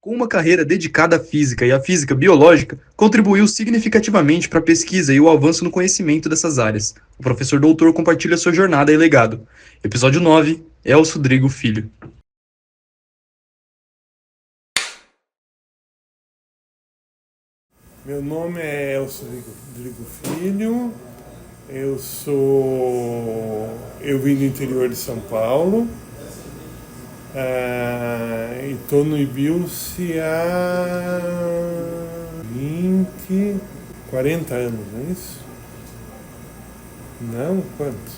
Com uma carreira dedicada à física e à física biológica, contribuiu significativamente para a pesquisa e o avanço no conhecimento dessas áreas. O professor doutor compartilha sua jornada e legado. Episódio 9, Elcio Drigo Filho. Meu nome é Elcio Drigo Filho, eu vim do interior de São Paulo e estou no IBILSE há 40 anos, não é isso? Não? Quantos?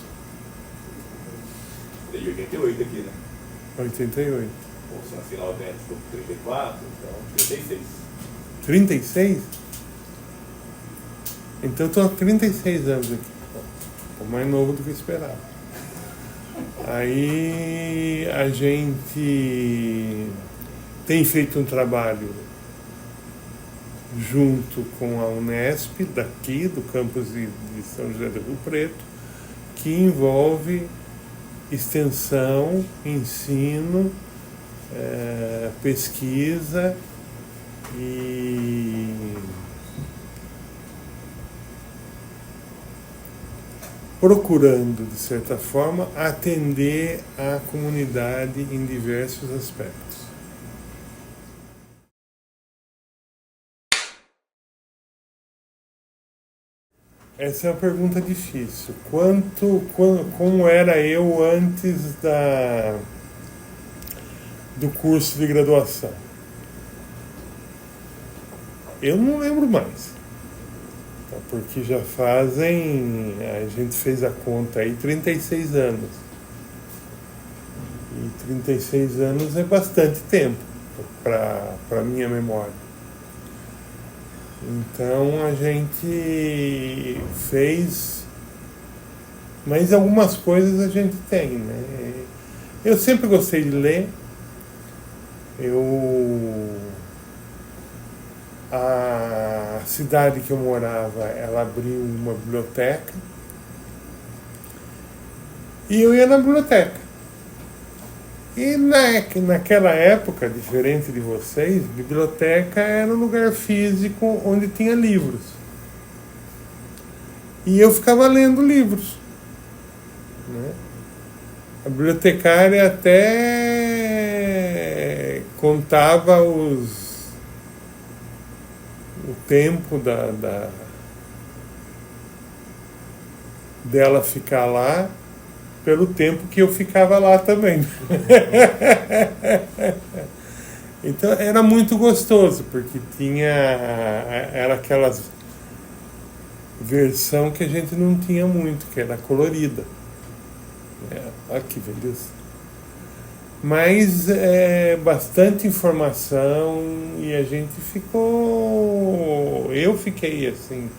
Desde 88 aqui, né? 88. Ou se na final da estou com 34, então 36. 36? Então eu estou há 36 anos aqui. Estou mais novo do que eu esperava. Aí a gente tem feito um trabalho junto com a Unesp, daqui do campus de São José do Rio Preto, que envolve extensão, ensino, pesquisa e procurando, de certa forma, atender a comunidade em diversos aspectos. Essa é uma pergunta difícil. Como era eu antes do curso de graduação? Eu não lembro mais. Porque já fazem, a gente fez a conta aí, 36 anos. E 36 anos é bastante tempo para a minha memória. Então a gente fez, mas algumas coisas a gente tem, né? Eu sempre gostei de ler. A cidade que eu morava, ela abriu uma biblioteca e eu ia na biblioteca. E naquela época, diferente de vocês, biblioteca era um lugar físico onde tinha livros. E eu ficava lendo livros, né? A bibliotecária até contava o tempo dela ficar lá pelo tempo que eu ficava lá também. Então era muito gostoso, porque era aquela versão que a gente não tinha muito, que era colorida. Olha que beleza. Mas bastante informação e a gente eu fiquei assim,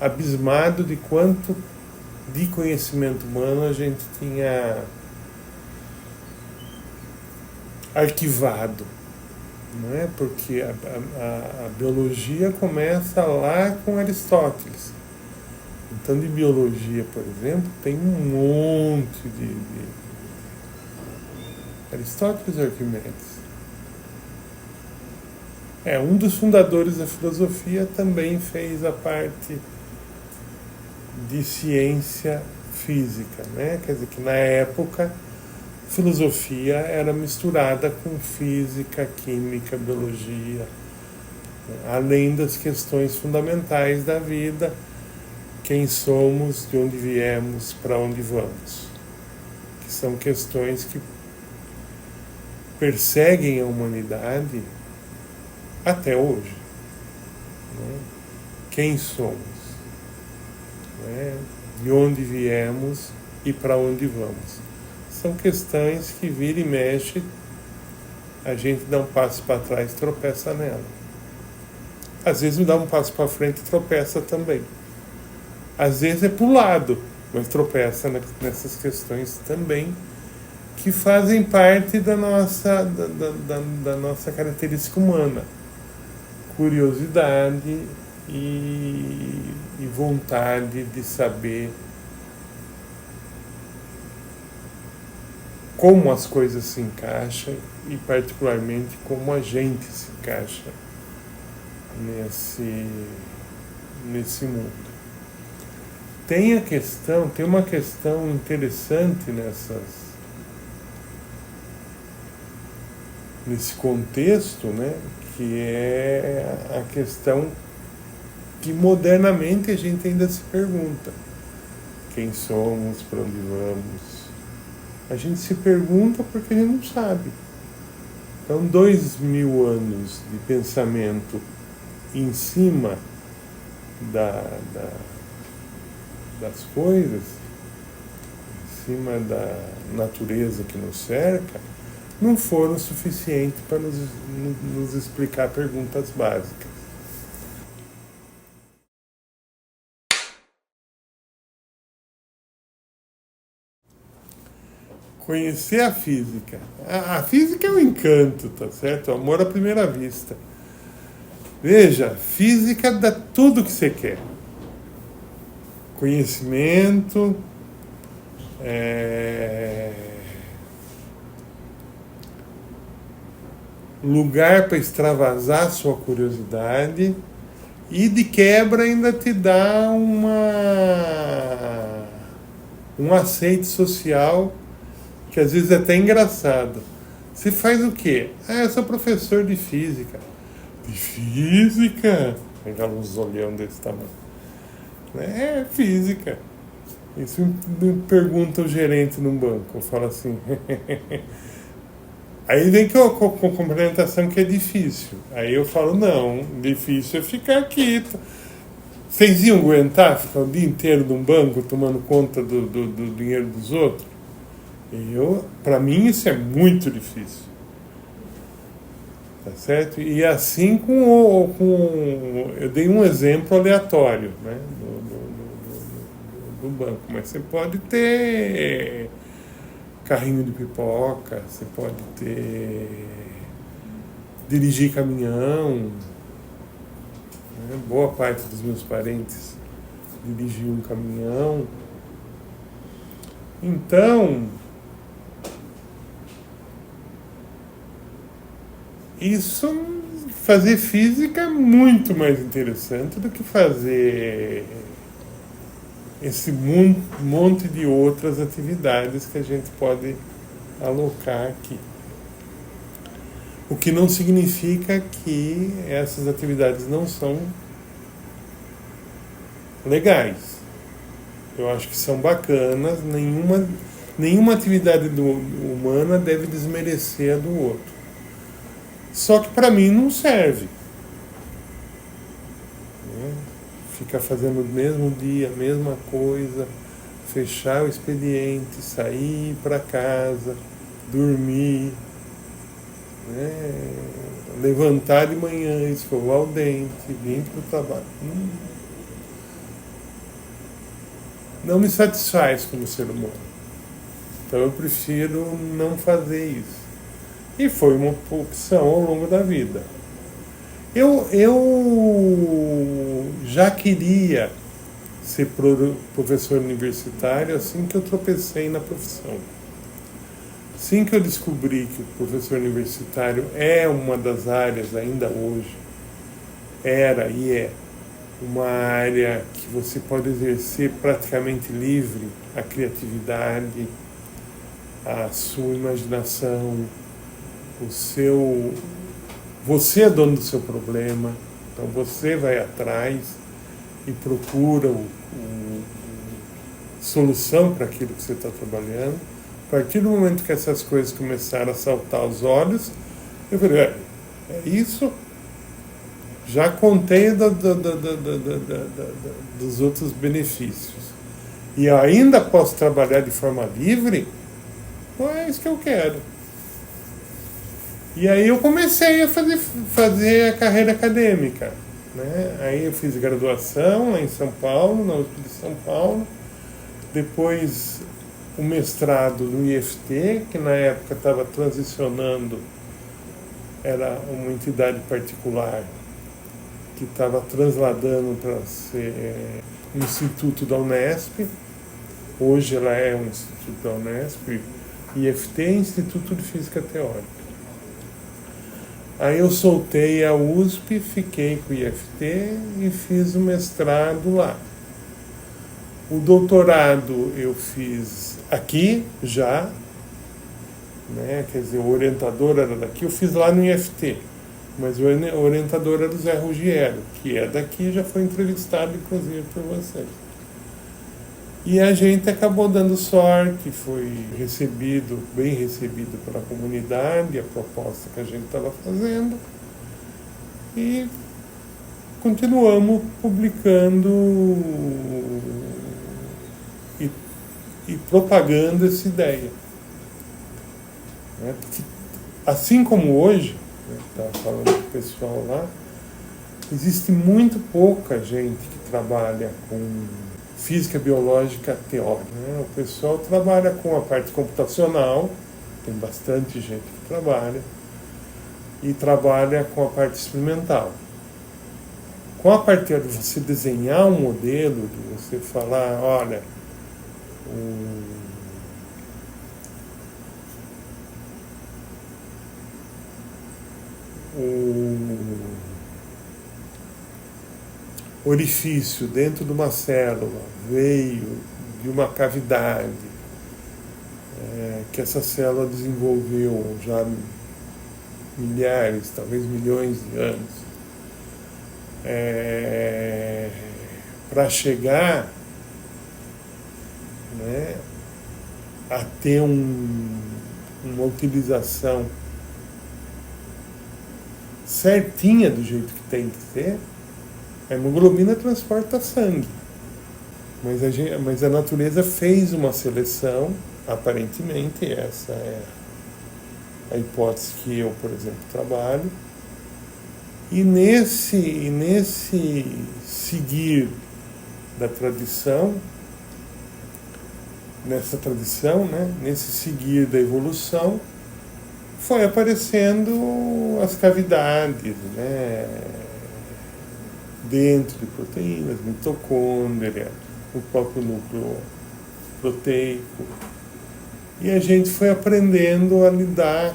abismado de quanto de conhecimento humano a gente tinha arquivado, não é? Porque a biologia começa lá com Aristóteles. Então, de biologia, por exemplo, tem um monte de Aristóteles ou Arquimedes? Um dos fundadores da filosofia também fez a parte de ciência física, né? Quer dizer que na época filosofia era misturada com física, química, biologia, além das questões fundamentais da vida, quem somos, de onde viemos, para onde vamos, que são questões que perseguem a humanidade até hoje, né? Quem somos, né? De onde viemos e para onde vamos. São questões que vira e mexe, a gente dá um passo para trás e tropeça nela. Às vezes dá um passo para frente e tropeça também. Às vezes é para o lado, mas tropeça nessas questões também, que fazem parte da nossa característica humana. Curiosidade e vontade de saber como as coisas se encaixam e particularmente como a gente se encaixa nesse mundo. Tem uma questão interessante nesse contexto, né, que é a questão que modernamente a gente ainda se pergunta: quem somos, para onde vamos? A gente se pergunta porque a gente não sabe. Então, 2000 anos de pensamento em cima das coisas, em cima da natureza que nos cerca, não foram suficientes para nos explicar perguntas básicas. Conhecer a física. A física é um encanto, tá certo? O amor à primeira vista. Veja, física dá tudo o que você quer. Conhecimento, lugar para extravasar sua curiosidade e, de quebra, ainda te dá um aceite social que às vezes é até engraçado. Você faz o quê? Eu sou professor de física. De física? Pegar uns olhão desse tamanho. É física. Isso me pergunta o gerente num banco. Eu falo assim. Aí vem com complementação que é difícil. Aí eu falo, não, difícil é ficar aqui. Vocês iam aguentar ficar o dia inteiro num banco tomando conta do dinheiro dos outros? Para mim isso é muito difícil. Tá certo? E assim eu dei um exemplo aleatório, né, do banco, mas você pode ter carrinho de pipoca, você pode dirigir caminhão, né? Boa parte dos meus parentes dirigiam um caminhão. Então, fazer física é muito mais interessante do que fazer esse monte de outras atividades que a gente pode alocar aqui. O que não significa que essas atividades não são legais. Eu acho que são bacanas, nenhuma atividade humana deve desmerecer a do outro. Só que para mim não serve. Ficar fazendo no mesmo dia a mesma coisa, fechar o expediente, sair para casa, dormir, né? Levantar de manhã, escovar o dente, vir para o trabalho. Não me satisfaz como ser humano. Então eu prefiro não fazer isso. E foi uma opção ao longo da vida. Eu já queria ser professor universitário assim que eu tropecei na profissão. Assim que eu descobri que o professor universitário é uma das áreas, ainda hoje, era e é, uma área que você pode exercer praticamente livre a criatividade, a sua imaginação, você é dono do seu problema, então você vai atrás e procura solução para aquilo que você está trabalhando. A partir do momento que essas coisas começaram a saltar aos olhos, eu falei, é isso? Já contei dos outros benefícios. E ainda posso trabalhar de forma livre? Então é isso que eu quero. E aí eu comecei a fazer a carreira acadêmica, né? Aí eu fiz graduação lá em São Paulo, na USP de São Paulo. Depois o mestrado no IFT, que na época estava transicionando, era uma entidade particular que estava transladando para ser um instituto da Unesp. Hoje ela é um instituto da Unesp. IFT é Instituto de Física Teórica. Aí eu soltei a USP, fiquei com o IFT e fiz o mestrado lá. O doutorado eu fiz aqui já, né? Quer dizer, o orientador era daqui, eu fiz lá no IFT, mas o orientador era o Zé Ruggiero, que é daqui, já foi entrevistado inclusive por vocês. E a gente acabou dando sorte, foi bem recebido pela comunidade, a proposta que a gente estava fazendo, e continuamos publicando e propagando essa ideia. Né? Porque, assim como hoje, estava falando com o pessoal lá, existe muito pouca gente que trabalha com física biológica teórica. Né? O pessoal trabalha com a parte computacional, tem bastante gente que trabalha, e trabalha com a parte experimental. Com a parte de você desenhar um modelo, de você falar, olha, o orifício dentro de uma célula veio de uma cavidade que essa célula desenvolveu já milhares, talvez milhões de anos, para chegar, né, a ter uma utilização certinha do jeito que tem que ser. A hemoglobina transporta sangue, mas a natureza fez uma seleção, aparentemente, essa é a hipótese que eu, por exemplo, trabalho, e nesse seguir da tradição, nessa tradição, né, nesse seguir da evolução, foi aparecendo as cavidades, né, dentro de proteínas, mitocôndria, o próprio núcleo proteico. E a gente foi aprendendo a lidar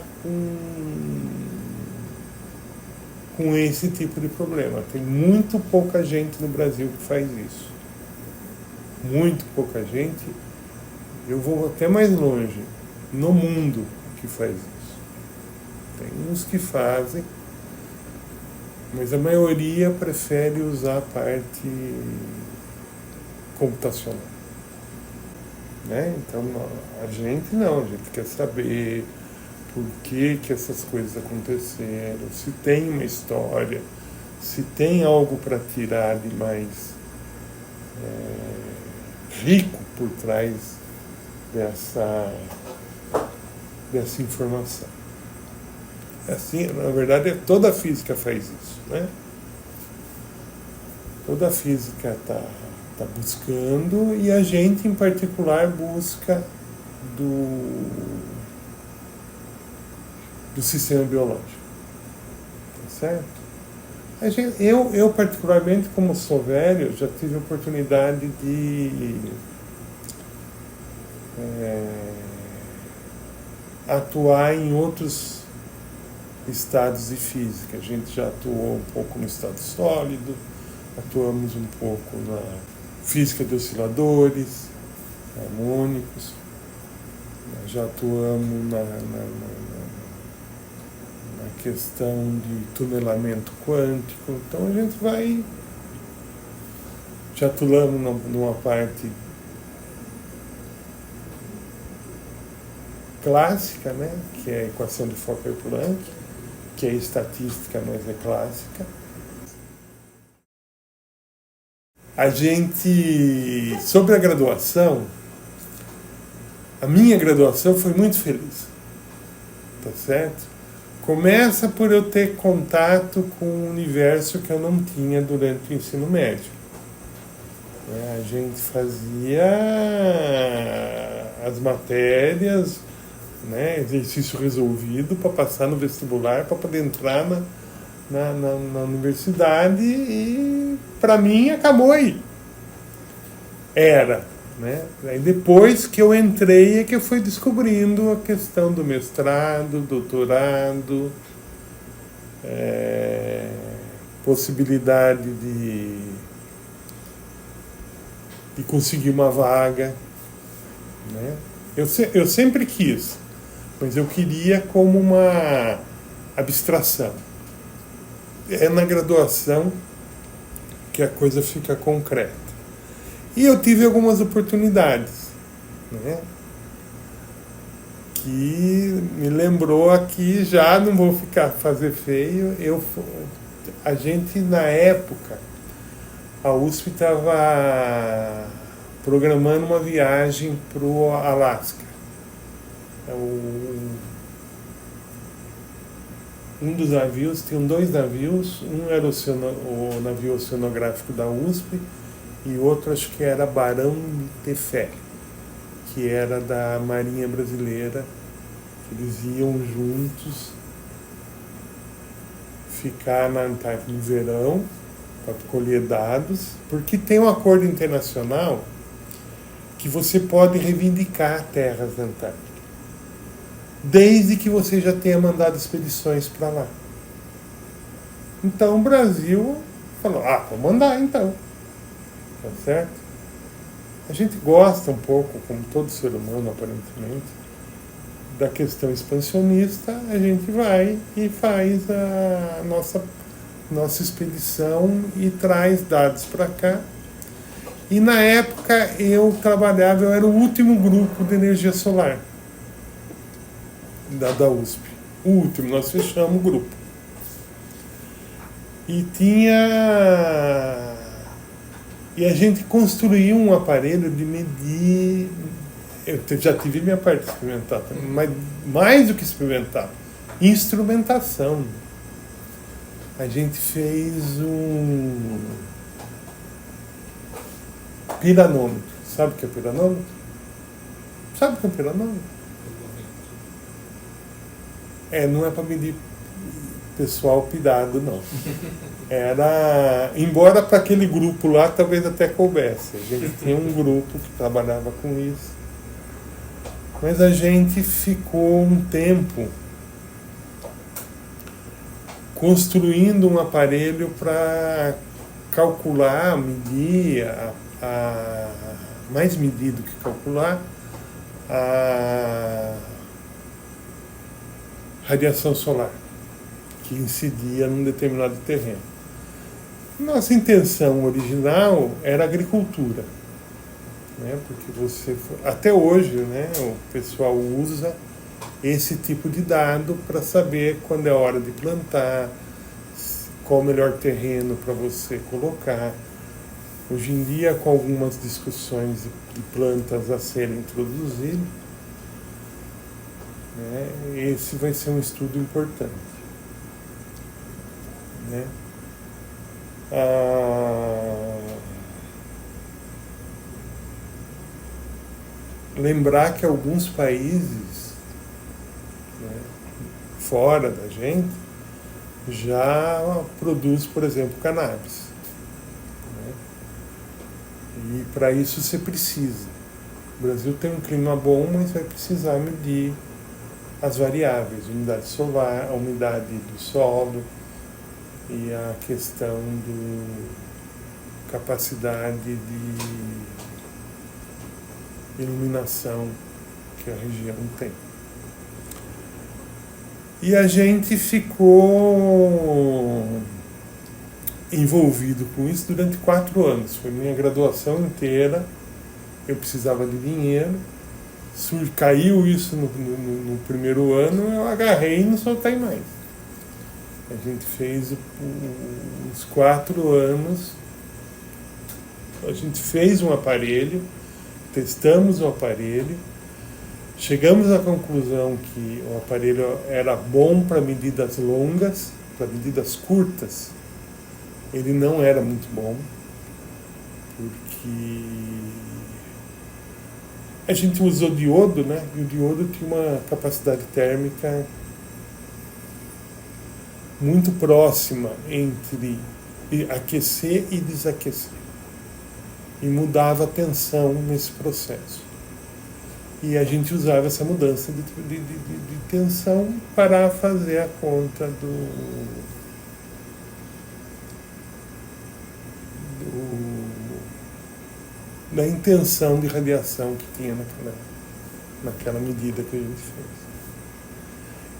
com esse tipo de problema. Tem muito pouca gente no Brasil que faz isso. Muito pouca gente. Eu vou até mais longe. No mundo que faz isso. Tem uns que fazem, mas a maioria prefere usar a parte computacional. Né? Então, a gente não, a gente quer saber por que essas coisas aconteceram, se tem uma história, se tem algo para tirar de mais rico por trás dessa informação. Assim, na verdade, toda a física faz isso, né? Toda a física está buscando, e a gente, em particular, busca do sistema biológico. Tá certo? Eu, particularmente, como sou velho, já tive a oportunidade de atuar em outros estados de física. A gente já atuou um pouco no estado sólido, atuamos um pouco na física de osciladores harmônicos, já atuamos na questão de tunelamento quântico. Então a gente vai, já atuamos numa parte clássica, né, que é a equação de Fokker-Planck, que é estatística, mas é clássica. A gente, sobre a graduação, a minha graduação foi muito feliz, tá certo? Começa por eu ter contato com um universo que eu não tinha durante o ensino médio. A gente fazia as matérias, né, exercício resolvido para passar no vestibular, para poder entrar na universidade, e para mim acabou aí. Era, né? Aí depois que eu entrei é que eu fui descobrindo a questão do mestrado, doutorado, possibilidade de conseguir uma vaga, né? Eu sempre quis, mas eu queria como uma abstração. É na graduação que a coisa fica concreta. E eu tive algumas oportunidades, né? Que me lembrou aqui, já não vou fazer feio, a gente na época, a USP estava programando uma viagem para o Alasca. Um dos navios, tinham 2 navios, um era o navio oceanográfico da USP e outro acho que era Barão de Tefé, que era da Marinha Brasileira. Eles iam juntos ficar na Antártida no verão para colher dados, porque tem um acordo internacional que você pode reivindicar terras da Antártida, desde que você já tenha mandado expedições para lá. Então o Brasil falou, vou mandar então. Tá certo? A gente gosta um pouco, como todo ser humano aparentemente, da questão expansionista. A gente vai e faz a nossa expedição e traz dados para cá. E na época eu era o último grupo de energia solar da USP. O último, nós fechamos o grupo. E a gente construiu um aparelho de medir. Eu já tive minha parte de experimentar, mas mais do que experimentar, instrumentação. A gente fez um piranômetro. Sabe o que é piranômetro? Sabe o que é piranômetro? Não é para medir pessoal pirado, não. Embora para aquele grupo lá talvez até coubesse. A gente tinha um grupo que trabalhava com isso. Mas a gente ficou um tempo construindo um aparelho para calcular, medir, mais medir do que calcular, a radiação solar que incidia num determinado terreno. Nossa intenção original era agricultura, né? Porque até hoje, né, o pessoal usa esse tipo de dado para saber quando é hora de plantar, qual o melhor terreno para você colocar. Hoje em dia, com algumas discussões de plantas a serem introduzidas, né, esse vai ser um estudo importante, né? Lembrar que alguns países, né, fora da gente já produz, por exemplo, cannabis, né? E para isso você precisa. O Brasil tem um clima bom, mas vai precisar medir as variáveis, umidade solar, a umidade do solo e a questão da capacidade de iluminação que a região tem. E a gente ficou envolvido com isso durante 4 anos. Foi minha graduação inteira. Eu precisava de dinheiro. Caiu isso no primeiro ano, eu agarrei e não soltei mais. A gente fez uns 4 anos. A gente fez um aparelho, testamos o aparelho, chegamos à conclusão que o aparelho era bom para medidas longas, para medidas curtas. Ele não era muito bom, porque a gente usou diodo, né? E o diodo tinha uma capacidade térmica muito próxima entre aquecer e desaquecer. E mudava a tensão nesse processo. E a gente usava essa mudança de tensão para fazer a conta da intenção de radiação que tinha naquela medida que a gente fez.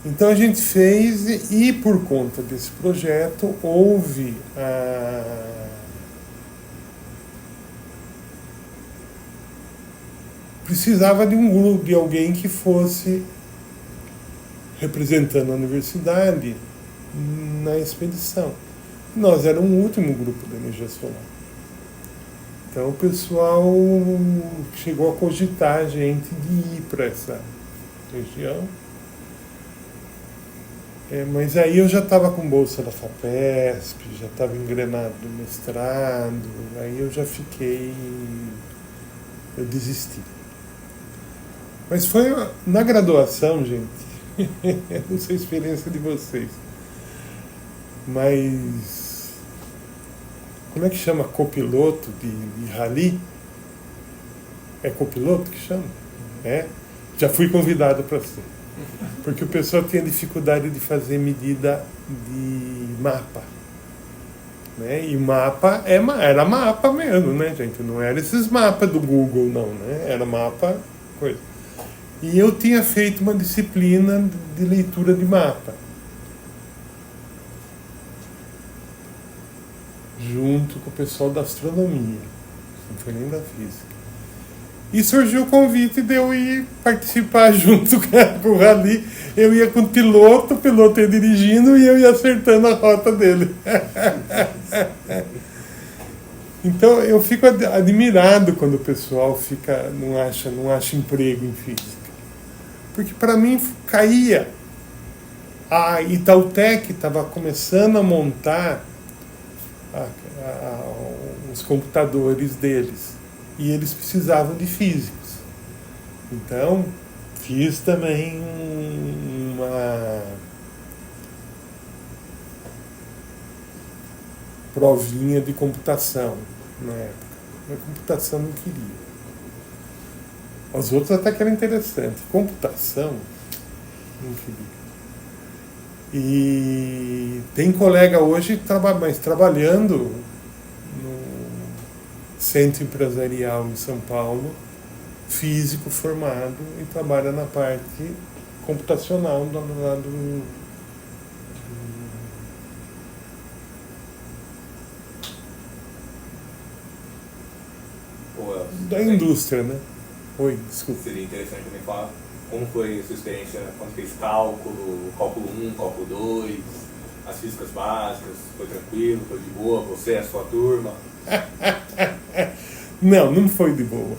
Então a gente fez, e por conta desse projeto houve precisava de um grupo, de alguém que fosse representando a universidade na expedição. Nós éramos o último grupo da energia solar. Então o pessoal chegou a cogitar a gente de ir para essa região. Mas aí eu já estava com bolsa da FAPESP, já estava engrenado no mestrado, aí eu já eu desisti. Mas foi na graduação, gente, não sei a experiência de vocês, mas como é que chama copiloto de rally? É copiloto que chama? Já fui convidado para ser. Porque o pessoal tinha dificuldade de fazer medida de mapa. Né? E mapa era mapa mesmo, né, gente? Não era esses mapas do Google, não, né? Era mapa, coisa. E eu tinha feito uma disciplina de leitura de mapa. Junto com o pessoal da astronomia. Não foi nem da física. E surgiu o convite de eu ir participar junto com o rally. Eu ia com o piloto ia dirigindo e eu ia acertando a rota dele. Então eu fico admirado quando o pessoal não acha emprego em física. Porque para mim caía. A Itautec estava começando a montar os computadores deles. E eles precisavam de físicos. Então, fiz também uma provinha de computação na época. Mas computação não queria. Os outros até que era interessante. Computação, não queria. E tem colega hoje trabalhando no Centro Empresarial em São Paulo, físico formado, e trabalha na parte computacional da indústria, né? Oi, desculpa. Seria interessante também falar como foi a sua experiência quando fez cálculo 1, cálculo 2, as físicas básicas, foi tranquilo, foi de boa, você e a sua turma? Não foi de boa.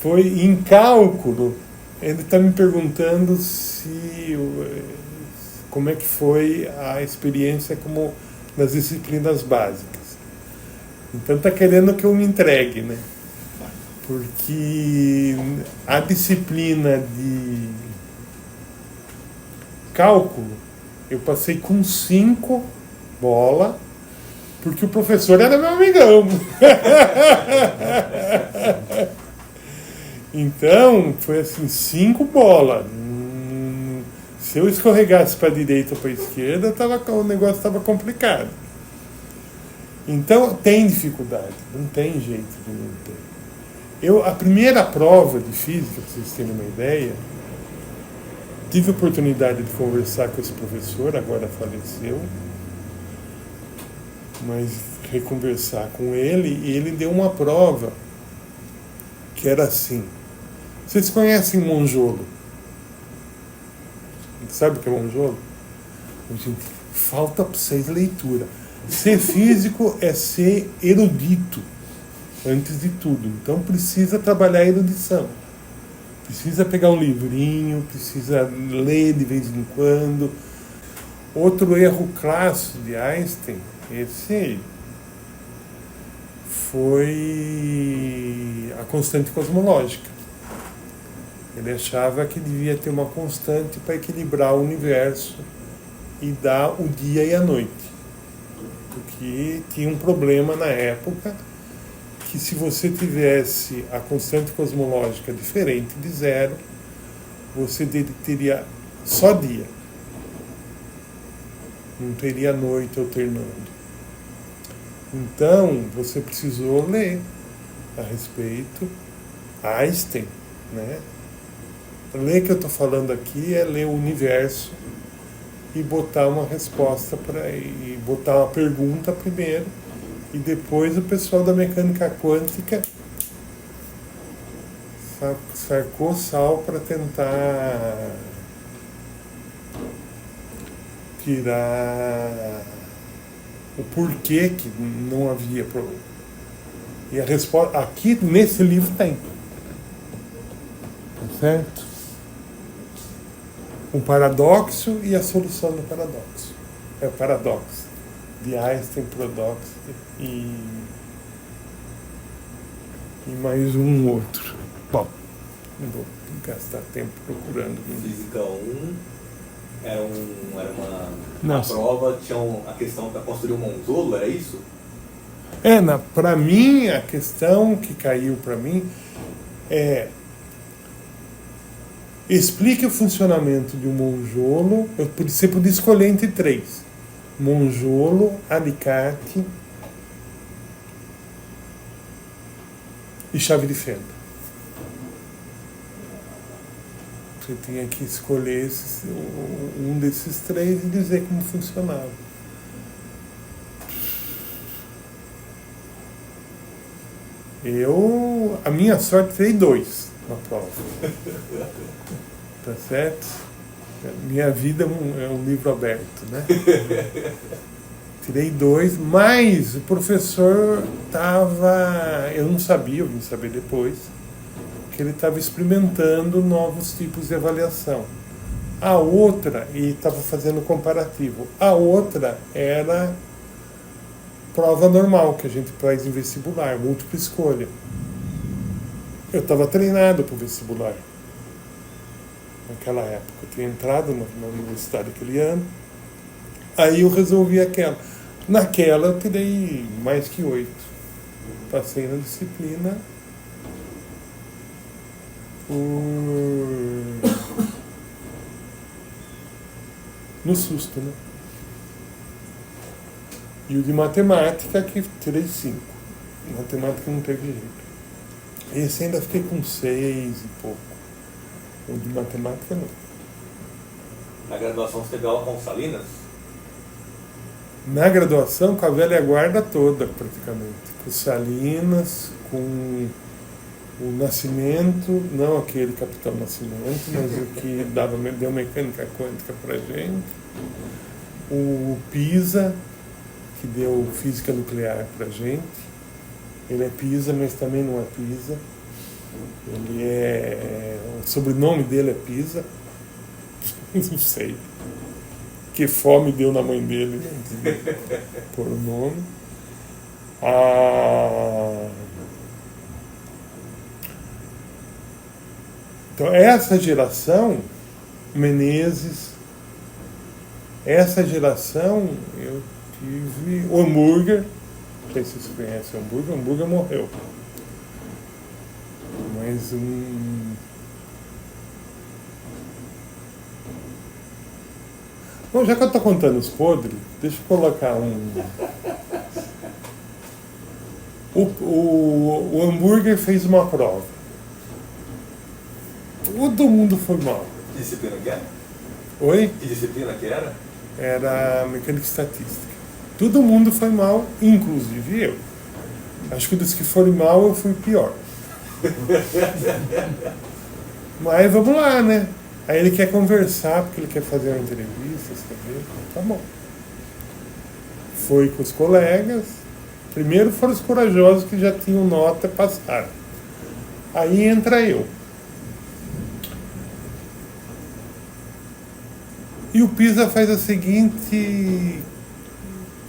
Foi em cálculo. Ele está me perguntando como é que foi a experiência como nas disciplinas básicas. Então está querendo que eu me entregue, né? Porque a disciplina de cálculo eu passei com 5 bola, porque o professor era meu amigão. Então, foi assim, 5 bolas. Se eu escorregasse para a direita ou para a esquerda, o negócio estava complicado. Então, tem dificuldade, não tem jeito de não ter. A primeira prova de física, para vocês terem uma ideia, tive a oportunidade de conversar com esse professor, agora faleceu, mas reconversar com ele, e ele deu uma prova que era assim. Vocês conhecem Monjolo? Sabe o que é Monjolo? Gente, falta para vocês leitura. Ser físico é ser erudito, antes de tudo. Então precisa trabalhar a erudição. Precisa pegar um livrinho, precisa ler de vez em quando. Outro erro clássico de Einstein, esse foi a constante cosmológica. Ele achava que devia ter uma constante para equilibrar o universo e dar o dia e a noite. Porque tinha um problema na época, que se você tivesse a constante cosmológica diferente de zero, você teria só dia. Não teria noite alternando. Então, você precisou ler a respeito Einstein, né? Ler que eu estou falando aqui é ler o universo e botar uma resposta e botar uma pergunta primeiro, e depois o pessoal da mecânica quântica sacou sal para tentar tirar o porquê que não havia problema. E a resposta aqui nesse livro tem. Tá certo? O paradoxo e a solução do paradoxo. É o paradoxo de Einstein, paradoxo e mais um outro. Bom, não vou gastar tempo procurando. Física 1 era uma Nossa. prova, tinha a questão para construir um monzolo, era isso? Para mim, a questão que caiu para mim é: explique o funcionamento de um monjolo. Você podia escolher entre 3: monjolo, alicate e chave de fenda. Você tinha que escolher um desses 3 e dizer como funcionava. A minha sorte, tirei 2 na prova. Tá certo? Minha vida é um livro aberto, né? Tirei 2, mas o professor estava... Eu não sabia, eu vim saber depois, que ele estava experimentando novos tipos de avaliação. A outra, e estava fazendo comparativo, a outra era prova normal, que a gente faz em vestibular, múltipla escolha. Eu estava treinado para o vestibular. Naquela época, eu tinha entrado na universidade aquele ano. Aí eu resolvi aquela. Naquela eu tirei mais que 8. Passei na disciplina no susto, né? E o de matemática, que tirei 5. Matemática não teve jeito. Esse ainda fiquei com 6 e pouco. O de matemática não. Na graduação você teve aula com Salinas? Na graduação, com a velha guarda toda, praticamente. Com Salinas, com o Nascimento, não aquele Capitão Nascimento, mas o que deu mecânica quântica pra gente. O Pisa, que deu física nuclear pra gente. Ele é Pisa, mas também não é Pisa. O sobrenome dele é Pisa. Não sei. Que fome deu na mãe dele por o nome. Então, essa geração, Menezes, essa geração, eu tive o Hambúrguer. Não sei se vocês conhecem o Hambúrguer morreu. Mas Bom, já que eu estou contando os podres, deixa eu colocar o Hambúrguer fez uma prova. Todo mundo foi mal. Que disciplina que era? Oi? Que disciplina que era? Era mecânica e estatística. Todo mundo foi mal, inclusive eu. Acho que dos que foram mal, eu fui pior. Mas vamos lá, né? Aí ele quer conversar, porque ele quer fazer uma entrevista, escrever. Tá bom. Foi com os colegas. Primeiro foram os corajosos que já tinham nota, passaram. Aí entra eu. E o Pisa faz a seguinte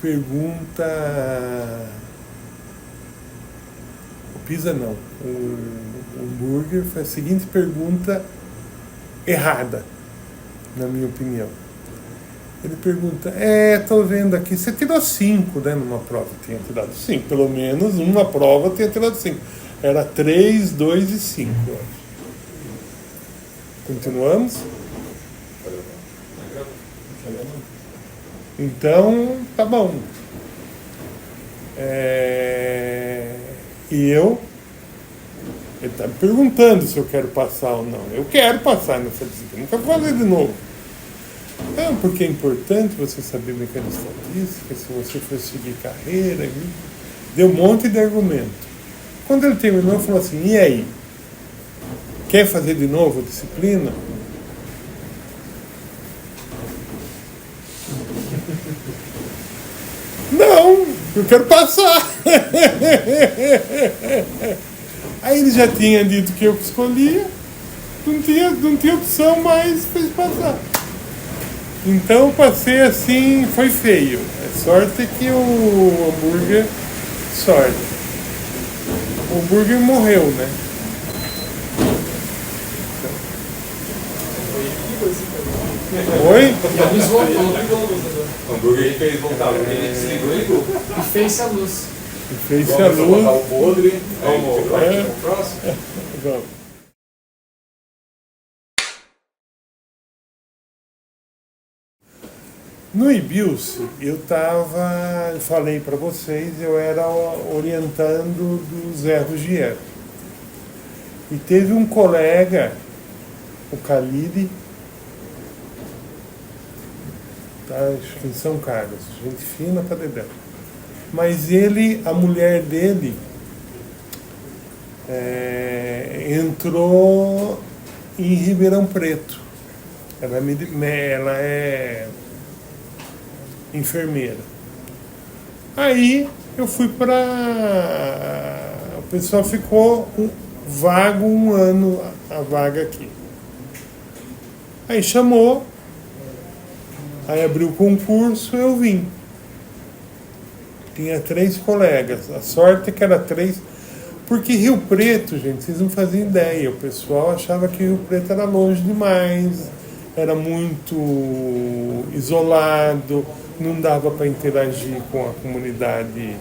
pergunta... O Pisa não. O Hambúrguer faz a seguinte pergunta errada, na minha opinião. Ele pergunta, tô vendo aqui, você tirou 5, né, numa prova? Tinha tirado 5, pelo menos uma prova tinha tirado 5. Era 3, 2 e 5, eu acho. Continuamos? Então, tá bom. E ele está me perguntando se eu quero passar ou não. Eu quero passar nessa disciplina, não quero fazer de novo. Porque é importante você saber mecânica estatística, se você for seguir carreira. Deu um monte de argumento. Quando ele terminou, ele falou assim, e aí? Quer fazer de novo a disciplina? Não, eu quero passar. Aí ele já tinha dito que eu escolhia, não tinha opção mais, fez passar. Então eu passei assim, foi feio. A sorte é que o hambúrguer, o hambúrguer morreu, né? Oi? O hambúrguer fez voltar, ele desligou e ligou. E fez a luz. Fez a Vamos botar luz. o podre, vamos o próximo. Vamos. No IBILS, falei para vocês, eu era orientando do Zé Ruggiero. E teve um colega, o Khalid, acho que em São Carlos, gente fina pra dedéu. Mas a mulher dele, entrou em Ribeirão Preto. Ela é enfermeira. Aí eu fui o pessoal ficou vago um ano, a vaga aqui. Aí chamou, aí abriu o concurso, eu vim. Tinha 3 colegas. A sorte é que era 3, porque Rio Preto, gente, vocês não faziam ideia. O pessoal achava que Rio Preto era longe demais, era muito isolado, não dava para interagir com a comunidade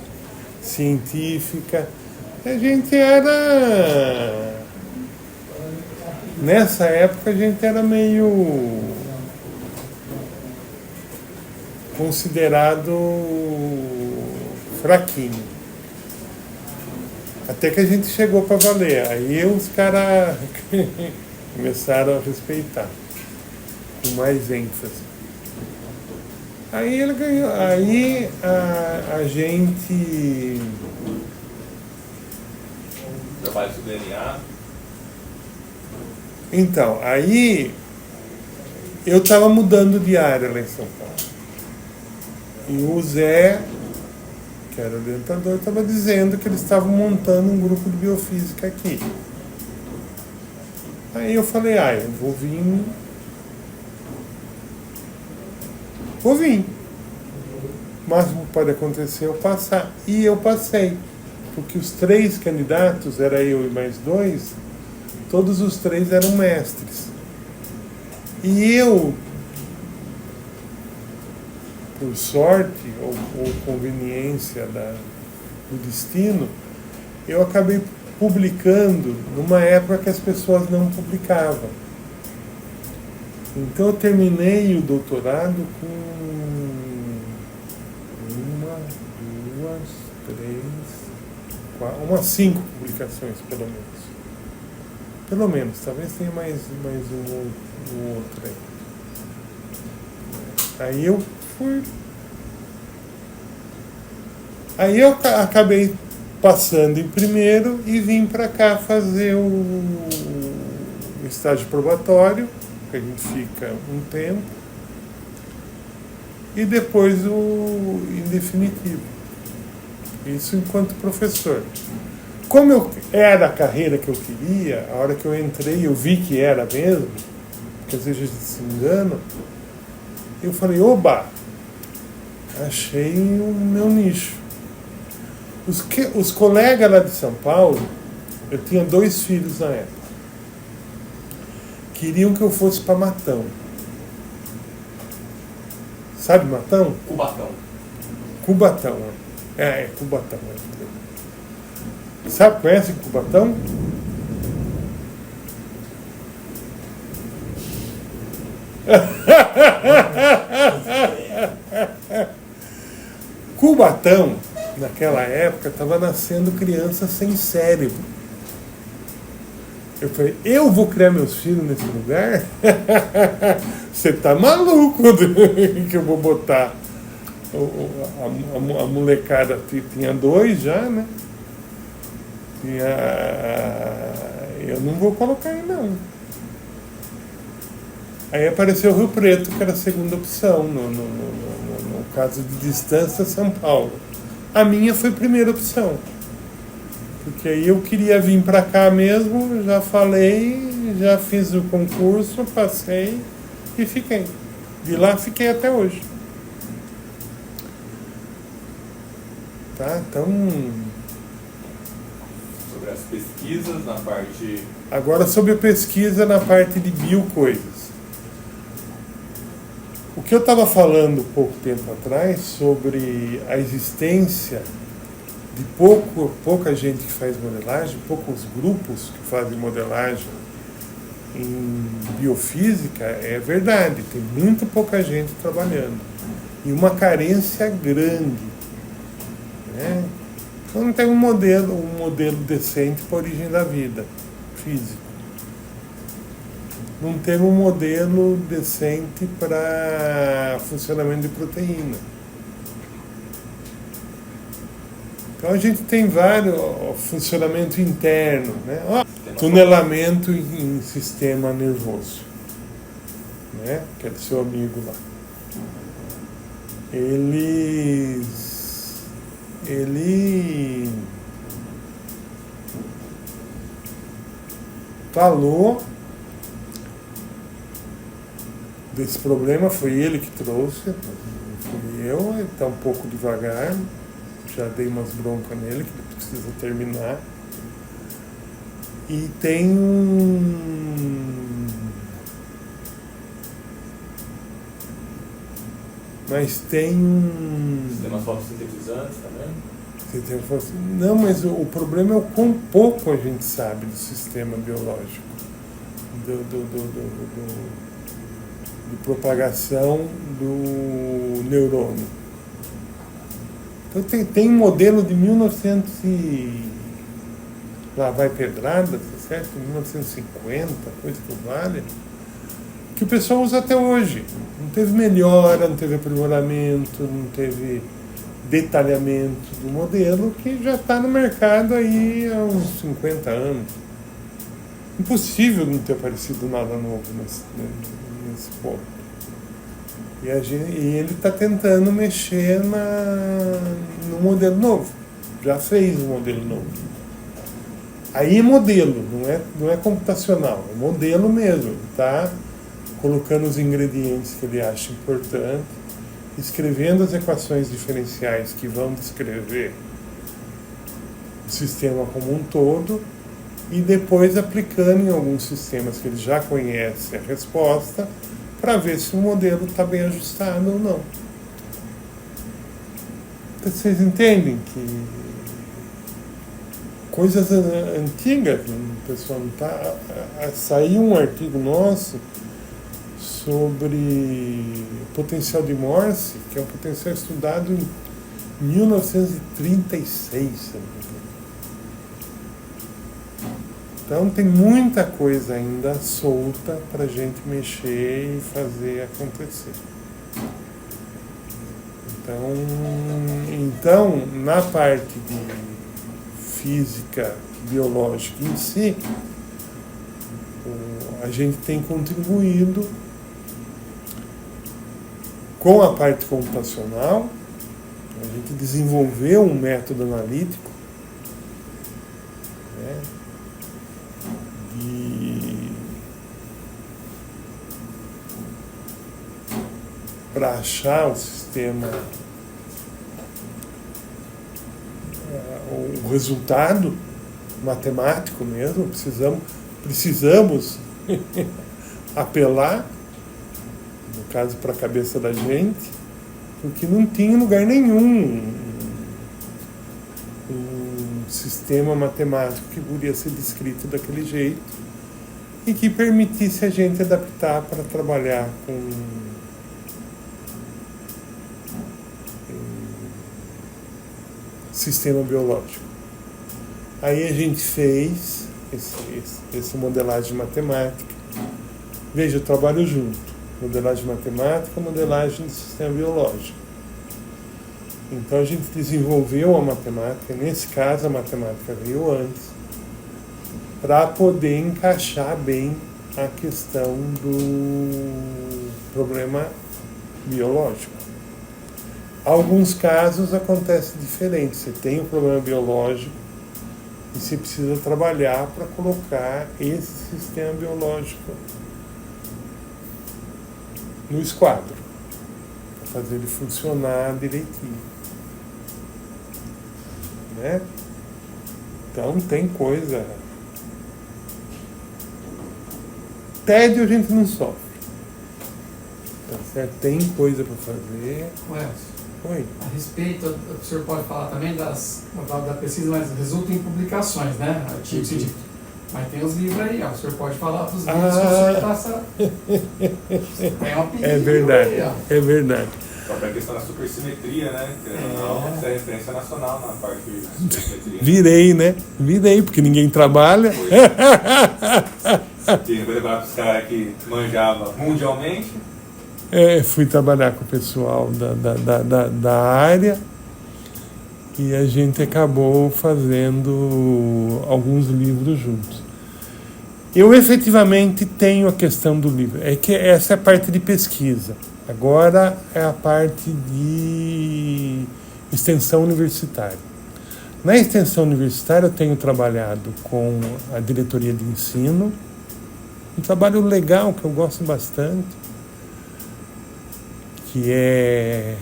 científica. A gente era... Nessa época a gente era meio considerado fraquinho. Até que a gente chegou para valer. Aí os caras começaram a respeitar com mais ênfase. Aí ele ganhou. Aí a gente... Trabalho com DNA. Então, aí eu estava mudando de área lá em São Paulo. E o Zé, que era orientador, estava dizendo que eles estavam montando um grupo de biofísica aqui. Aí eu falei, eu vou vir. O máximo que pode acontecer é eu passar. E eu passei. Porque os 3 candidatos, era eu e mais 2, todos os 3 eram mestres. E eu, por sorte ou conveniência do destino, eu acabei publicando numa época que as pessoas não publicavam. Então eu terminei o doutorado com umas 5 publicações, pelo menos. Pelo menos, talvez tenha mais um outro aí. Aí eu fui. Aí eu acabei passando em primeiro e vim para cá fazer o estágio probatório, que a gente fica um tempo, e depois o indefinitivo. Isso enquanto professor. Como era a carreira que eu queria, a hora que eu entrei eu vi que era mesmo, porque às vezes a gente se engana, eu falei, oba, achei o meu nicho. Os colegas lá de São Paulo, eu tinha 2 filhos na época, queriam que eu fosse para Matão. Sabe Matão? Cubatão. Cubatão. É Cubatão. Sabe, conhece Cubatão? Cubatão, naquela época, estava nascendo criança sem cérebro. Eu falei, eu vou criar meus filhos nesse lugar? Você tá maluco que eu vou botar a molecada, tinha 2 já, né? Eu não vou colocar aí, não. Aí apareceu o Rio Preto, que era a segunda opção, no caso de distância, São Paulo. A minha foi a primeira opção. Porque aí eu queria vir para cá mesmo, já falei, já fiz o concurso, passei e fiquei. De lá fiquei até hoje. Tá? Então... Sobre as pesquisas na parte... Agora sobre a pesquisa na parte de biocoisas. O que eu estava falando pouco tempo atrás sobre a existência de pouca gente que faz modelagem, poucos grupos que fazem modelagem em biofísica, é verdade, tem muito pouca gente trabalhando. E uma carência grande. Né? Então não tem um modelo decente para a origem da vida, físico. Não tem um modelo decente para funcionamento de proteína. Então a gente tem vários funcionamento interno, né? Tunelamento em sistema nervoso, né? Que é do seu amigo lá. Ele falou desse problema, foi ele que trouxe, não fui eu, ele está um pouco devagar, já dei umas broncas nele, que ele precisa terminar. E tem Mas tem sistemas fotossintetizantes também? Não, mas o problema é o quão pouco a gente sabe do sistema biológico, de propagação do neurônio. Então tem um modelo de 1900 lá vai pedrada, certo? 1950, coisa que vale, que o pessoal usa até hoje. Não teve melhora, não teve aprimoramento, não teve detalhamento do modelo, que já está no mercado aí há uns 50 anos. Impossível não ter aparecido nada novo nesse ponto. E ele está tentando mexer no modelo novo. Já fez um modelo novo. Aí é modelo, não é computacional, é modelo mesmo. Ele está colocando os ingredientes que ele acha importante, escrevendo as equações diferenciais que vão descrever o sistema como um todo, e depois aplicando em alguns sistemas que ele já conhece a resposta, para ver se o modelo está bem ajustado ou não. Então, vocês entendem que coisas antigas, o pessoal não está... Saiu um artigo nosso sobre potencial de Morse, que é um potencial estudado em 1936. Então tem muita coisa ainda solta para a gente mexer e fazer acontecer. Então, na parte de física biológica em si, a gente tem contribuído com a parte computacional. A gente desenvolveu um método analítico, né, para achar o sistema, o resultado matemático mesmo. Precisamos apelar, no caso, para a cabeça da gente, porque não tinha em lugar nenhum um sistema matemático que podia ser descrito daquele jeito e que permitisse a gente adaptar para trabalhar com sistema biológico. Aí a gente fez essa modelagem matemática. Veja, eu trabalho junto. Modelagem matemática, modelagem de sistema biológico. Então a gente desenvolveu a matemática, nesse caso a matemática veio antes, para poder encaixar bem a questão do problema biológico. Alguns casos acontece diferente. Você tem um problema biológico e você precisa trabalhar para colocar esse sistema biológico no esquadro, para fazer ele funcionar direitinho. Né? Então tem coisa. Tédio a gente não sofre. Tá certo? Tem coisa para fazer. Oi. A respeito, o senhor pode falar também da pesquisa, mas resulta em publicações, né? Artigos científicos. Mas tem os livros aí, ó. O senhor pode falar dos livros que o senhor passa. Tem uma pedida. É verdade, aí, ó. é verdade. A própria questão da supersimetria, né? Que é referência nacional na parte de supersimetria. Virei, porque ninguém trabalha. Tinha que levar para os caras que manjavam mundialmente. Fui trabalhar com o pessoal da área e a gente acabou fazendo alguns livros juntos. Eu efetivamente tenho a questão do livro. É que essa é a parte de pesquisa. Agora é a parte de extensão universitária. Na extensão universitária eu tenho trabalhado com a diretoria de ensino, um trabalho legal que eu gosto bastante, que é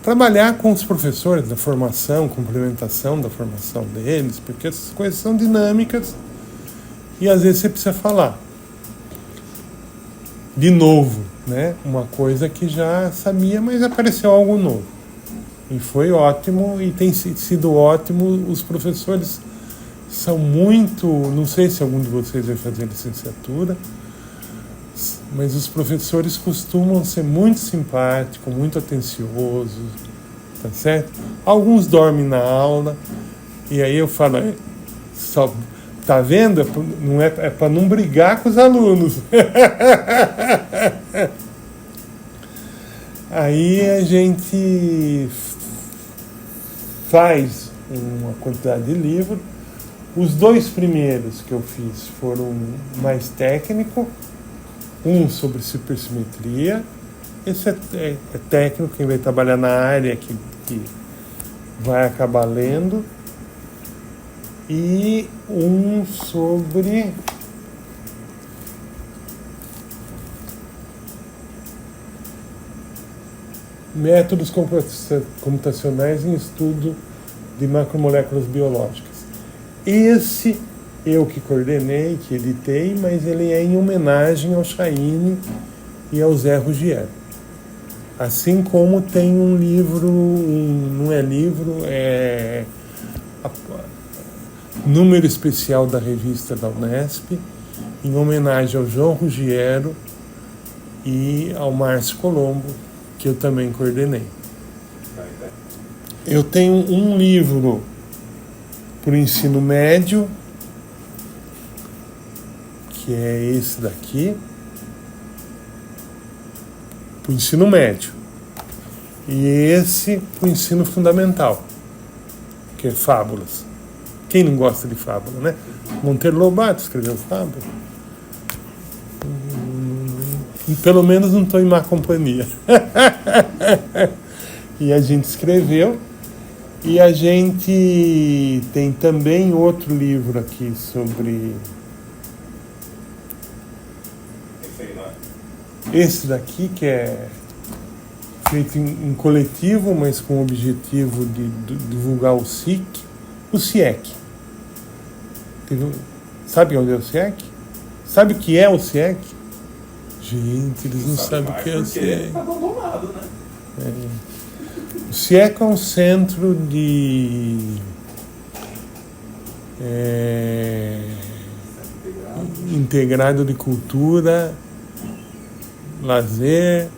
trabalhar com os professores da formação, complementação da formação deles, porque essas coisas são dinâmicas e às vezes você precisa falar de novo, né? Uma coisa que já sabia, mas apareceu algo novo. E foi ótimo, e tem sido ótimo. Os professores são muito... Não sei se algum de vocês vai fazer licenciatura, mas os professores costumam ser muito simpáticos, muito atenciosos, tá certo? Alguns dormem na aula, e aí eu falo, só, tá vendo? Não é para não brigar com os alunos. Aí a gente faz uma quantidade de livros. Os 2 primeiros que eu fiz foram mais técnicos. Um sobre supersimetria, esse é técnico, quem vai trabalhar na área que vai acabar lendo, e um sobre métodos computacionais em estudo de macromoléculas biológicas. Esse eu que coordenei, que editei, mas ele é em homenagem ao Chaine e ao Zé Ruggiero. Assim como tem um livro, não é livro, é número especial da revista da Unesp, em homenagem ao João Ruggiero e ao Márcio Colombo, que eu também coordenei. Eu tenho um livro para o ensino médio, que é esse daqui, para o ensino médio, e esse para o ensino fundamental, que é Fábulas. Quem não gosta de fábula, né? Monteiro Lobato escreveu fábula. Pelo menos não estou em má companhia. E a gente escreveu, e a gente tem também outro livro aqui sobre... Esse daqui, que é feito em coletivo, mas com o objetivo de divulgar o SIC, o CIEC. Sabe onde é o CIEC? Sabe o que é o CIEC? Gente, eles não sabem o que é o CIEC. Tá abandonado, né? O CIEC é um centro de integrado de cultura, lazer,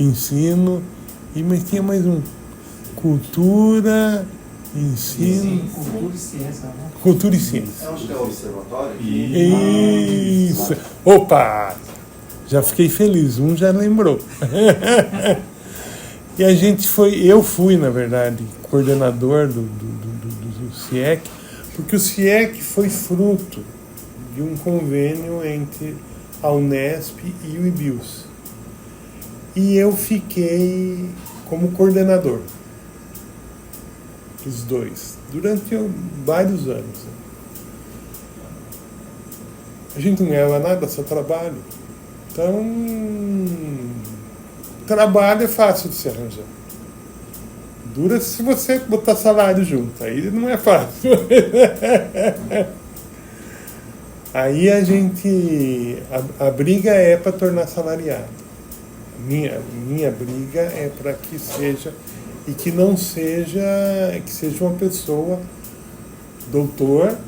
ensino, mas tinha mais um: cultura, ensino, Cultura e ciência, né? cultura e ciência. É onde tem o observatório? Isso! Opa! Já fiquei feliz, um já lembrou. E eu fui, na verdade, coordenador do CIEC, porque o CIEC foi fruto de um convênio entre a Unesp e o IBIUS. E eu fiquei como coordenador dos dois, durante vários anos. A gente não ganhava nada, só trabalho. Então, trabalho é fácil de se arranjar. Dura se você botar salário junto, aí não é fácil. Aí a briga é para tornar salariado. Minha briga é para que seja, e que não seja, que seja uma pessoa doutor,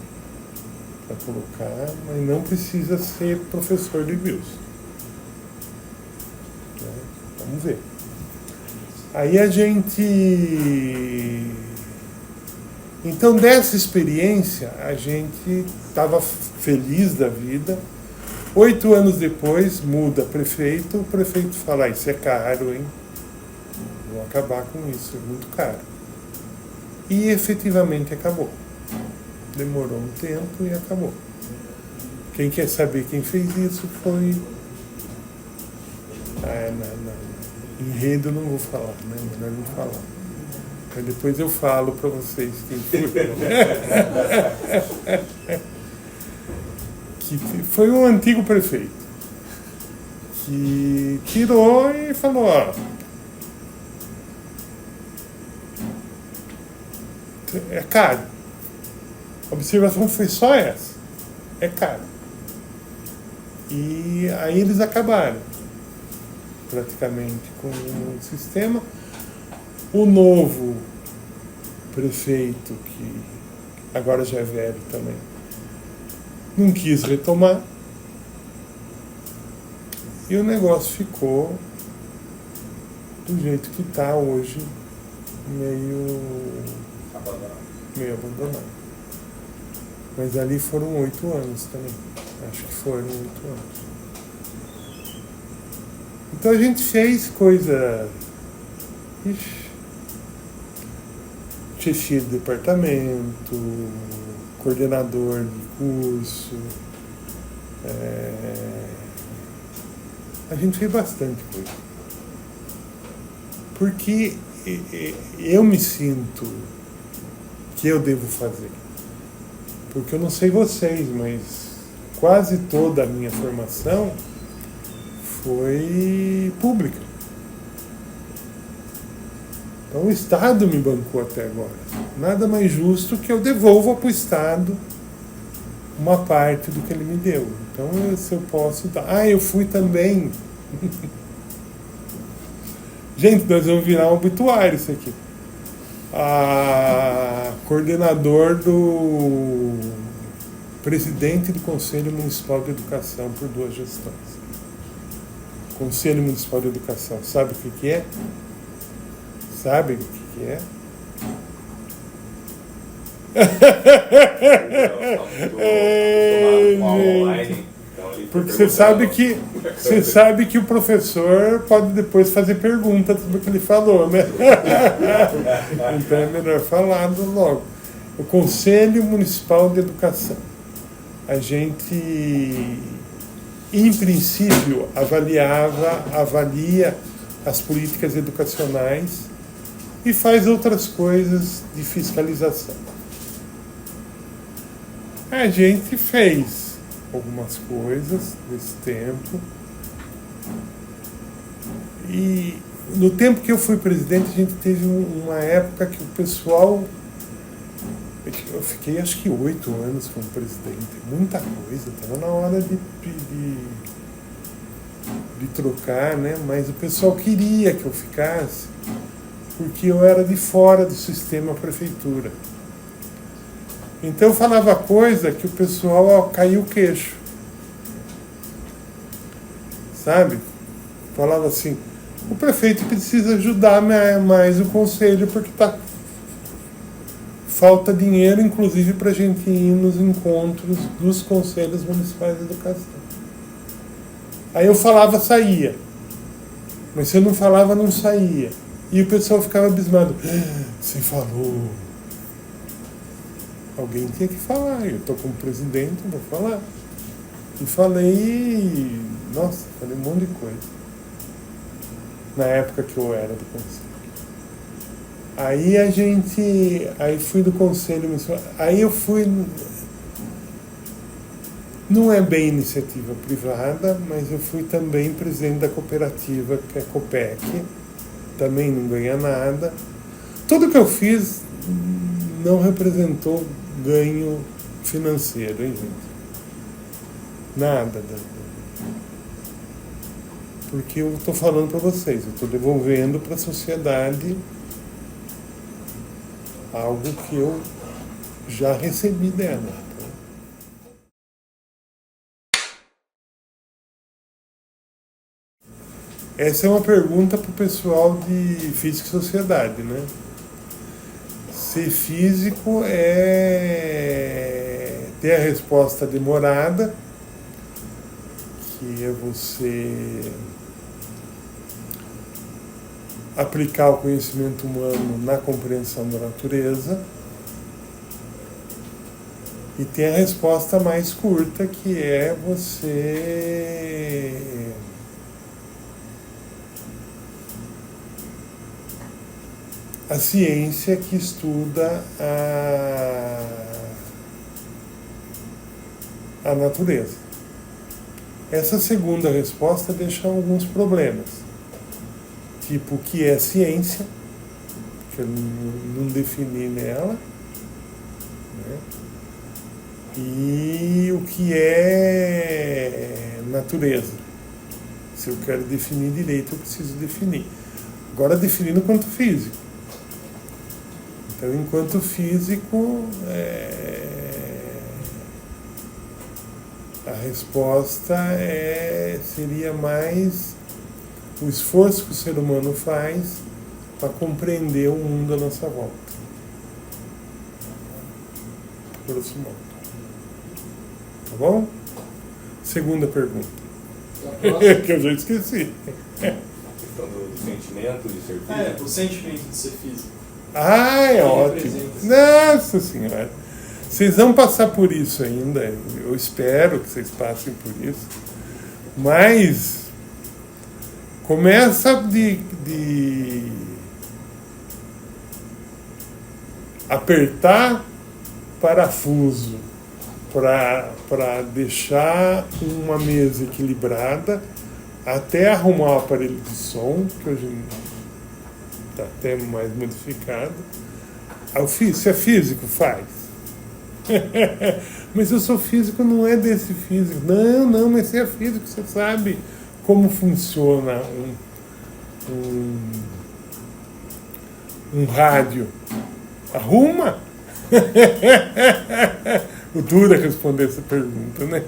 para colocar, mas não precisa ser professor de IBIUS. Vamos ver. Aí então, dessa experiência, a gente estava feliz da vida. 8 anos depois, muda prefeito, o prefeito fala: isso é caro, hein? Vou acabar com isso, é muito caro. E efetivamente acabou. Demorou um tempo e acabou. Quem quer saber quem fez isso foi... Enredo não vou falar, né? Melhor não falar. Mas depois eu falo para vocês quem foi. Que foi um antigo prefeito que tirou e falou: ó, é caro. A observação foi só essa: é caro. E aí eles acabaram praticamente com o sistema. O novo prefeito, que agora já é velho também, não quis retomar, e o negócio ficou do jeito que está hoje, meio abandonado. Mas ali foram 8 anos também. Acho que foram 8 anos. Então a gente fez coisa... chefia de departamento, coordenador de curso. A gente fez bastante coisa. Porque eu me sinto que eu devo fazer. Porque eu não sei vocês, mas quase toda a minha formação foi pública. Então o Estado me bancou até agora. Nada mais justo que eu devolva para o Estado uma parte do que ele me deu. Então, se eu posso dar... eu fui também... Gente, nós vamos virar um obituário isso aqui. Coordenador do presidente do Conselho Municipal de Educação por 2 gestões. Conselho Municipal de Educação, sabe o que é? Sabem o que é? Porque você sabe que o professor pode depois fazer perguntas sobre o que ele falou, né? Então é melhor falar logo. O Conselho Municipal de Educação. A gente, em princípio, avalia as políticas educacionais e faz outras coisas de fiscalização. A gente fez algumas coisas nesse tempo. E no tempo que eu fui presidente, a gente teve uma época que o pessoal... Eu fiquei acho que 8 anos como presidente. Muita coisa. Estava na hora de de trocar, né? Mas o pessoal queria que eu ficasse, porque eu era de fora do sistema prefeitura. Então eu falava coisa que o pessoal, ó, caiu o queixo. Sabe? Falava assim, o prefeito precisa ajudar mais o conselho, porque falta dinheiro, inclusive, para a gente ir nos encontros dos conselhos municipais de educação. Aí eu falava, saía. Mas se eu não falava, não saía. E o pessoal ficava abismado. Você falou. Alguém tinha que falar. Eu estou como presidente, eu vou falar. E falei... Nossa, falei um monte de coisa. Na época que eu era do conselho. Aí fui do conselho municipal. Aí eu fui... Não é bem iniciativa privada, mas eu fui também presidente da cooperativa, que é a Copec. Também não ganha nada. Tudo que eu fiz não representou ganho financeiro, hein, gente? Nada. Porque eu estou falando para vocês, eu estou devolvendo para a sociedade algo que eu já recebi dela. Essa é uma pergunta para o pessoal de Física e Sociedade, né? Ser físico é ter a resposta demorada, que é você aplicar o conhecimento humano na compreensão da natureza, e tem a resposta mais curta, que é você a ciência que estuda a natureza. Essa segunda resposta deixa alguns problemas. Tipo, o que é ciência, que eu não defini nela, né? E o que é natureza. Se eu quero definir direito, eu preciso definir. Agora, definindo quanto físico. Então, enquanto físico, a resposta seria mais o esforço que o ser humano faz para compreender o mundo à nossa volta. Grosso modo. Tá bom? Segunda pergunta. Que eu já esqueci. A questão do sentimento de ser físico. O sentimento de ser físico. Ah, é ótimo. Nossa Senhora. Vocês vão passar por isso ainda. Eu espero que vocês passem por isso. Mas começa de apertar parafuso para deixar uma mesa equilibrada, até arrumar o aparelho de som, que hoje está até mais modificado. Se é físico, faz. Mas eu sou físico, não é desse físico. Não, mas se é físico, você sabe como funciona um rádio. Arruma! O duro é responder essa pergunta, né?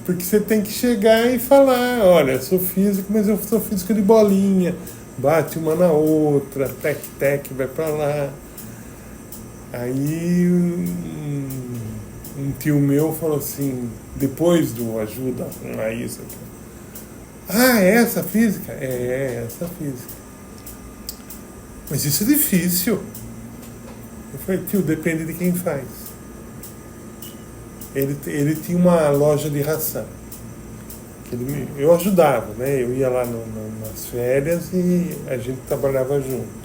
Porque você tem que chegar e falar, olha, eu sou físico, mas eu sou físico de bolinha. Bate uma na outra, tec-tec, vai pra lá. Aí um tio meu falou assim, depois do ajuda a arrumar isso aqui. Ah, é essa física? É essa física. Mas isso é difícil. Eu falei, tio, depende de quem faz. Ele tinha uma loja de ração. Eu ajudava, né? Eu ia lá nas férias e a gente trabalhava junto.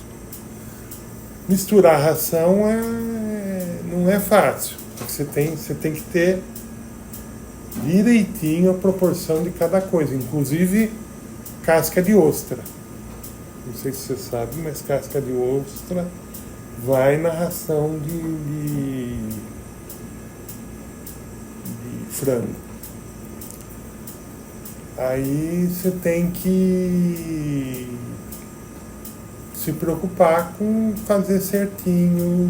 Misturar ração não é fácil. Porque você tem que ter direitinho a proporção de cada coisa. Inclusive casca de ostra. Não sei se você sabe, mas casca de ostra vai na ração de frango. Aí você tem que se preocupar com fazer certinho,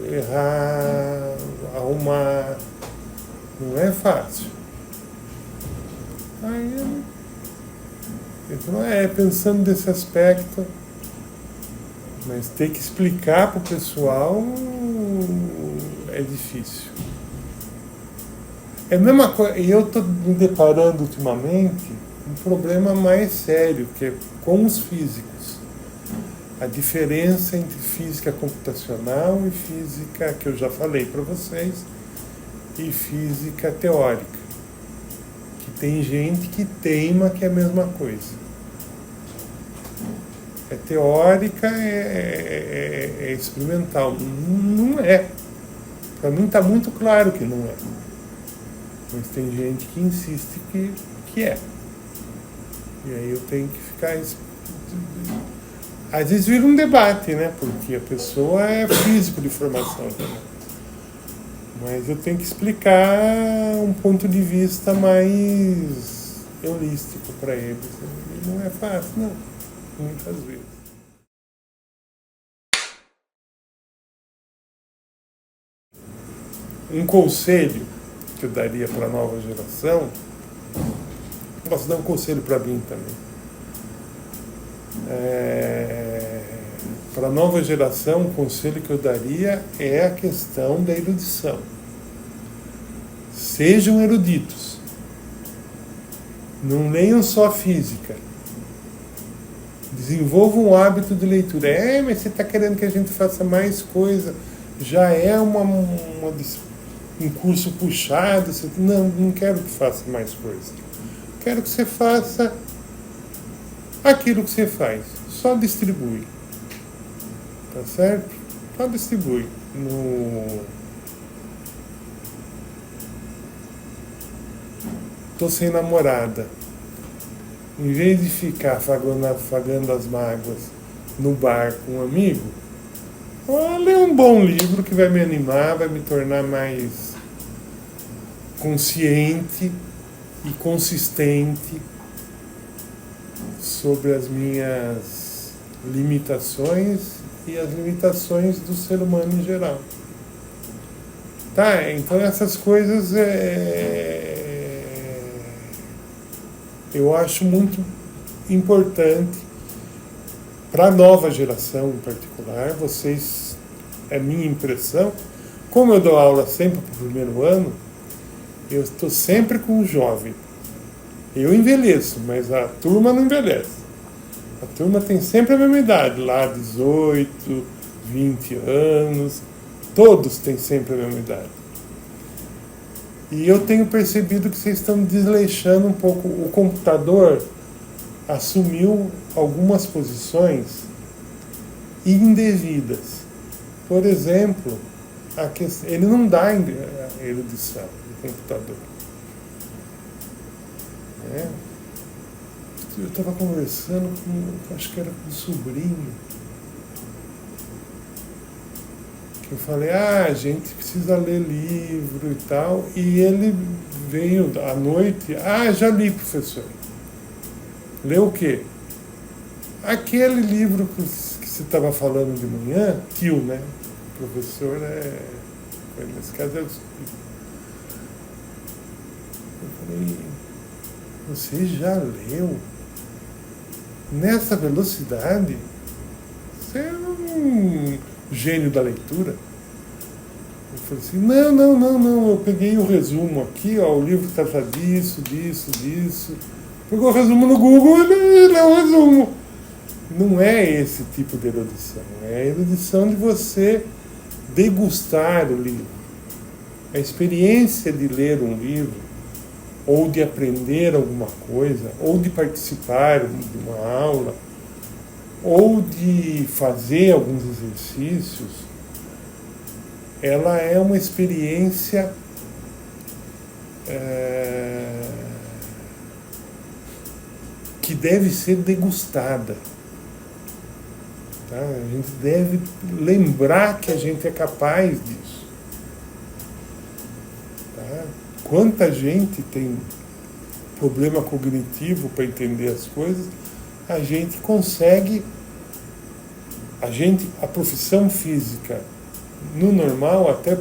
errar, arrumar. Não é fácil. Aí, então, pensando nesse aspecto, mas ter que explicar para o pessoal é difícil. É a mesma coisa, e eu estou me deparando ultimamente um problema mais sério, que é com os físicos. A diferença entre física computacional e física, que eu já falei para vocês, e física teórica. Que tem gente que teima que é a mesma coisa. É teórica, é experimental. Não é. Para mim está muito claro que não é. Mas tem gente que insiste que é. E aí eu tenho que ficar... Às vezes vira um debate, né? Porque a pessoa é físico de formação também. Mas eu tenho que explicar um ponto de vista mais holístico para eles. E não é fácil, não. Muitas vezes. Um conselho que eu daria para a nova geração, posso dar um conselho para mim também. Para a nova geração, o conselho que eu daria é a questão da erudição. Sejam eruditos. Não leiam só física. Desenvolvam um hábito de leitura. Mas você está querendo que a gente faça mais coisa. Já é um curso puxado. Não quero que faça mais coisa. Quero que você faça aquilo que você faz. Só distribui. Tá certo? Só distribui. Tô sem namorada. Em vez de ficar afagando as mágoas no bar com um amigo, vou ler um bom livro que vai me animar, vai me tornar mais consciente e consistente sobre as minhas limitações e as limitações do ser humano em geral. Tá, então essas coisas eu acho muito importante para a nova geração em particular. Vocês, é minha impressão, como eu dou aula sempre para o primeiro ano, eu estou sempre com o jovem. Eu envelheço, mas a turma não envelhece. A turma tem sempre a mesma idade, lá 18, 20 anos, todos têm sempre a mesma idade. E eu tenho percebido que vocês estão desleixando um pouco. O computador assumiu algumas posições indevidas. Por exemplo, ele não dá erudição, o computador. Eu estava conversando com, acho que era com um sobrinho, que eu falei, a gente precisa ler livro e tal, e ele veio à noite, já li, professor. Leu o quê? Aquele livro que você estava falando de manhã, tio, né? O professor nesse caso é o sobrinho. Eu falei, você já leu? Nessa velocidade? Você é um gênio da leitura. Eu falei assim, não, eu peguei o resumo aqui, o livro trata disso. Pegou o resumo no Google e leu o resumo. Não é esse tipo de erudição. É a erudição de você degustar o livro. A experiência de ler um livro, ou de aprender alguma coisa, ou de participar de uma aula, ou de fazer alguns exercícios, ela é uma experiência que deve ser degustada. Tá? A gente deve lembrar que a gente é capaz disso. Tá? Quanta gente tem problema cognitivo para entender as coisas, a gente consegue, a profissão física, no normal, até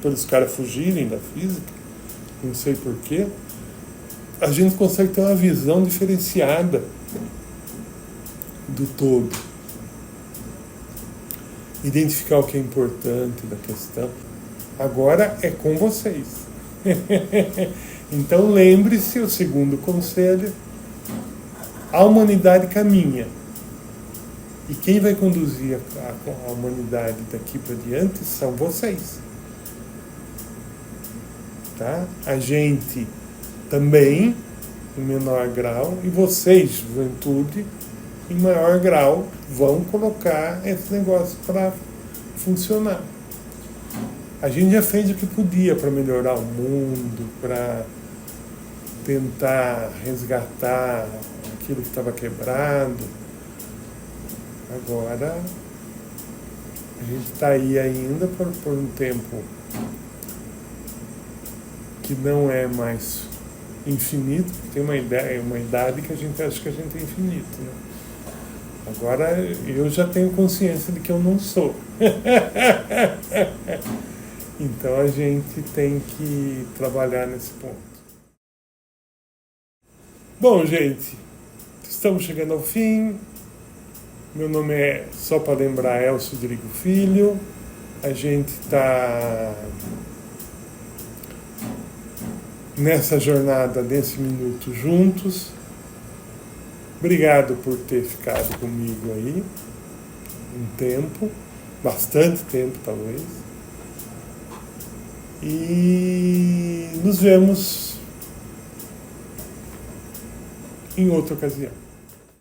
pelos caras fugirem da física, não sei porquê, a gente consegue ter uma visão diferenciada do todo. Identificar o que é importante da questão. Agora é com vocês. Então lembre-se, o segundo conselho, a humanidade caminha. E quem vai conduzir a humanidade daqui para diante são vocês. Tá? A gente também, em menor grau, e vocês, juventude, em maior grau, vão colocar esse negócio para funcionar. A gente já fez o que podia para melhorar o mundo, para tentar resgatar aquilo que estava quebrado. Agora, a gente está aí ainda por um tempo que não é mais infinito, porque tem uma idade que a gente acha que a gente é infinito, né? Agora, eu já tenho consciência de que eu não sou. Então, a gente tem que trabalhar nesse ponto. Bom, gente, estamos chegando ao fim. Meu nome é, só para lembrar, Elcio Rodrigo Filho. A gente está nessa jornada, nesse minuto, juntos. Obrigado por ter ficado comigo aí um tempo, bastante tempo talvez. E nos vemos em outra ocasião.